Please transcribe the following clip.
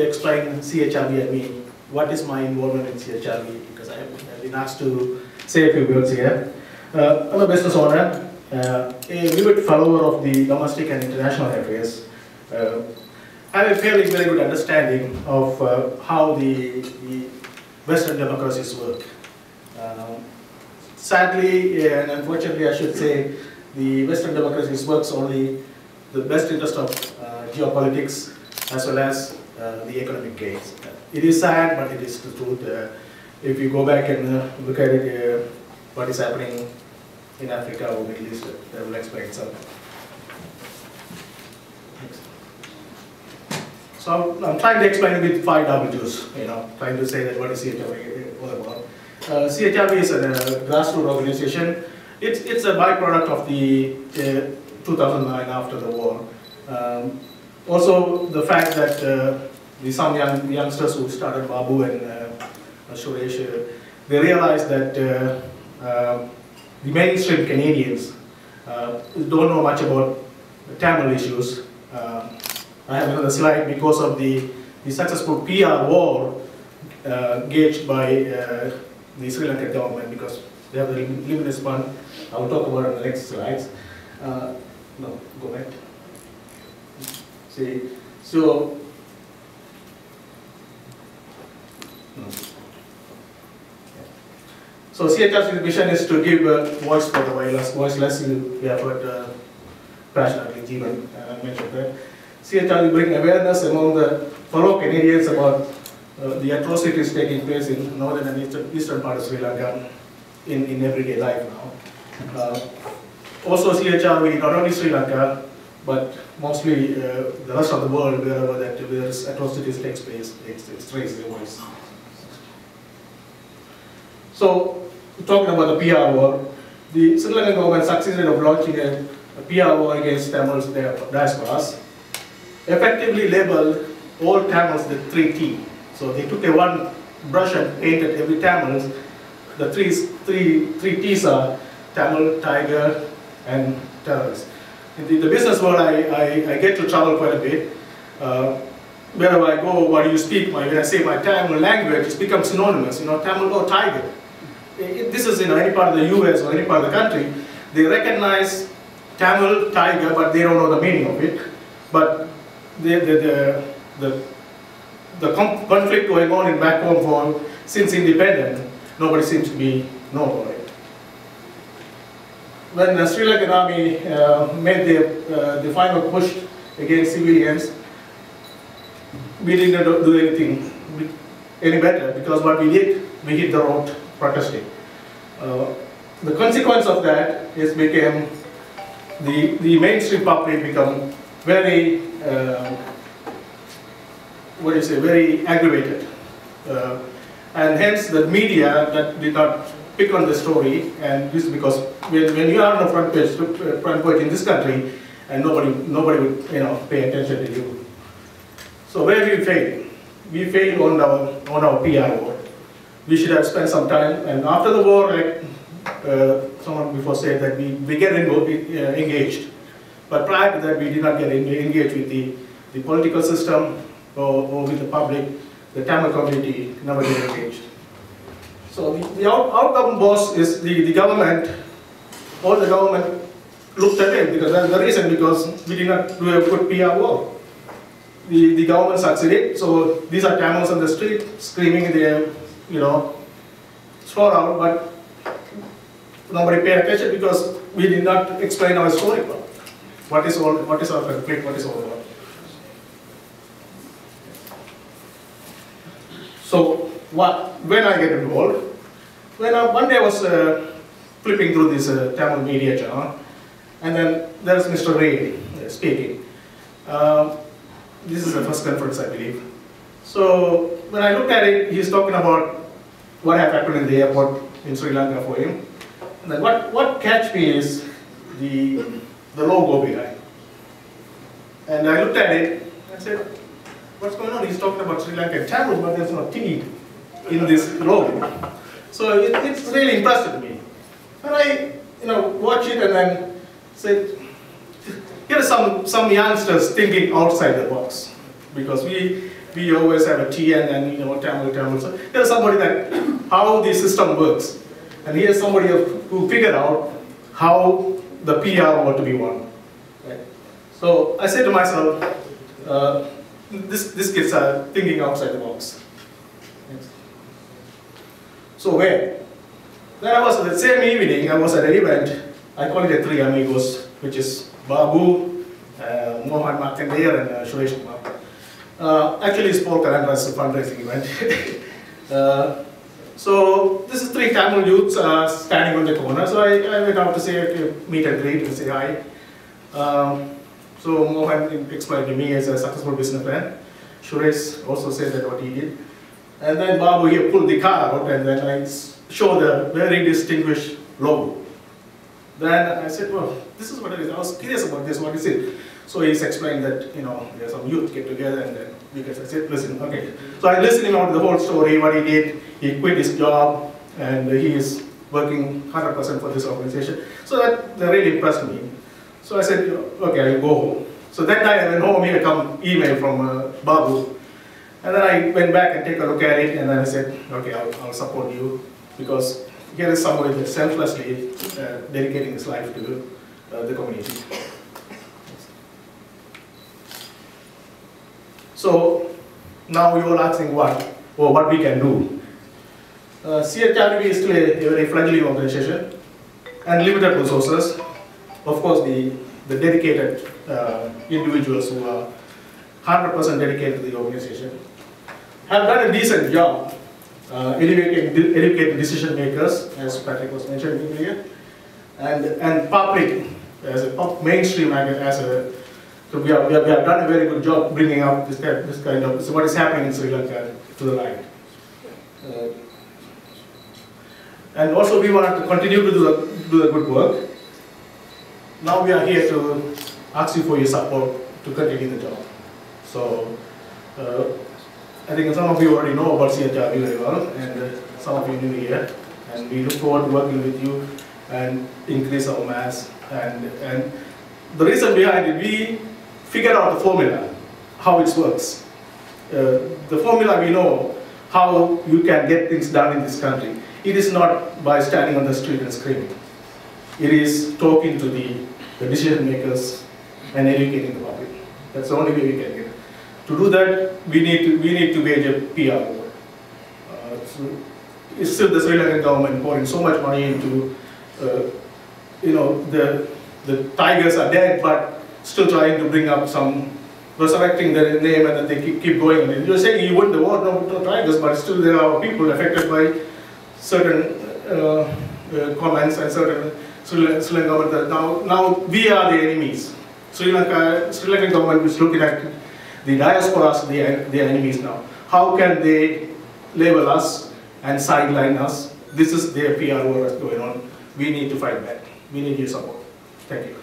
to explain CHRV and me. What is my involvement in CHRV? Because I have been asked to say a few words here. I'm a business owner, a vivid follower of the domestic and international affairs. I have a fairly very good understanding of how the Western democracies work. Sadly, and unfortunately I should say, the Western democracies works only the best interest of geopolitics as well as the economic gains. It is sad, but it is the truth. If you go back and look at it, what is happening in Africa or Middle East, that will explain itself. So I'm trying to explain it with 5 W's, trying to say that what is CHRV all about. CHRV is a grassroots organization. It's a byproduct of the 2009 after the war. Also the fact that some youngsters who started Babu and Suresh, they realized that the mainstream Canadians don't know much about Tamil issues. I have another slide because of the successful PR war gauged by the Sri Lankan government, because they have the limited fund. I will talk about it in the next slides. No, go back. See, so no. So CHRV's mission is to give a voice for the voiceless. We have heard passionately, Jeevan mentioned that. CHRV bring awareness among the fellow Canadians about the atrocities taking place in northern and eastern part of Sri Lanka in everyday life now. Also CHRV, not only Sri Lanka, but mostly the rest of the world, wherever that atrocities takes place, it's raised their voice. So, talking about the PR war, the Sri Lankan government succeeded of launching a PR war against Tamils diasporas, effectively labeled all Tamils the 3T. So they took a one brush and painted every Tamils. The three T's are Tamil, Tiger, and terrorist. In the business world, I get to travel quite a bit. Wherever I go, what do you speak? When I say my Tamil language, it's become synonymous. Tamil or Tiger. This is any part of the US or any part of the country. They recognize Tamil, Tiger, but they don't know the meaning of it. But the conflict going on in back home since independence, nobody seems to be know about it. When the Sri Lankan army made the final push against civilians, we didn't do anything any better, because what we did, we hit the road protesting. The consequence of that is became the mainstream public become very very aggravated, and hence the media that did not pick on the story. And this is because when you are on the front page in this country, and nobody would pay attention to you. So where did we fail? We failed on our PR war. We should have spent some time, and after the war, like someone before said, that we get engaged. But prior to that, we did not get engaged with the political system or with the public. The Tamil community never get engaged. So the outcome was the government. All the government looked at it, because that's the reason, because we did not do a good PR work. The government succeeded. So these are Tamils on the street screaming their swore out, but nobody paid attention, because we did not explain our story. What is our conflict? What is all about? So when I get involved, one day I was flipping through this Tamil media channel, and then there's Mr. Ray speaking. This is the first conference, I believe. So when I looked at it, he's talking about what had happened in the airport in Sri Lanka for him. And then what catch me is the logo behind. And I looked at it, and I said, what's going on? He's talking about Sri Lankan Tamil, but there's no T in this logo. So it's really impressive me. And I watch it and then said, here are some youngsters thinking outside the box. Because we always have a TN and Tamil. So there's somebody that how the system works, and here's somebody who figured out how the PR ought to be won. Right? So I said to myself, these kids are thinking outside the box. Yes. So where? Then I was the same evening. I was at an event. I call it a Three Amigos, which is Babu, Mohan Markandeya, and Suresh Kumar. Actually, it's Paul Kalandra's fundraising event. So this is three Tamil youths standing on the corner. So I went out to say, okay, meet and greet and say hi. So Mohan explained to me as a successful businessman. Suresh also said that what he did. And then Babu here pulled the car out, and then I showed a very distinguished logo. Then I said, well, this is what it is. I was curious about this, what is it? So he's explained that, there's some youth get together, and then because I said, listen, okay. So I listened him out the whole story, what he did. He quit his job, and he is working 100% for this organization. So that really impressed me. So I said, okay, I'll go home. So that night I went home, here come email from Babu. And then I went back and take a look at it, and then I said, okay, I'll support you, because here is somebody that's selflessly dedicating his life to the community. So now you're asking what we can do. CHRV is still a very fledgling organization and limited resources. Of course, the dedicated individuals who are 100% dedicated to the organization have done a decent job educating decision makers, as Patrick was mentioning earlier, and public as a mainstream so we have done a very good job bringing up this kind of what is happening in Sri Lanka to the light. And also we want to continue to do the good work. Now we are here to ask you for your support to continue the job. So I think some of you already know about CHRV very well, and some of you new here, and we look forward to working with you and increase our mass. And the reason behind it, we figured out the formula, how it works. The formula, we know how you can get things done in this country. It is not by standing on the street and screaming. It is talking to the decision makers and educating the public. That's the only way we can get it. To do that, we need to wage a PR war. It's still the Sri Lankan government pouring so much money into, the tigers are dead, but still trying to bring up some, resurrecting their name, and then they keep going. And you're saying you won the war, no tigers, but still there are people affected by certain comments and certain Sri Lankan government. Now we are the enemies. Sri Lankan government is looking at the diaspora as the enemies now. How can they label us and sideline us? This is their PR war that's going on. We need to fight back. We need your support. Thank you.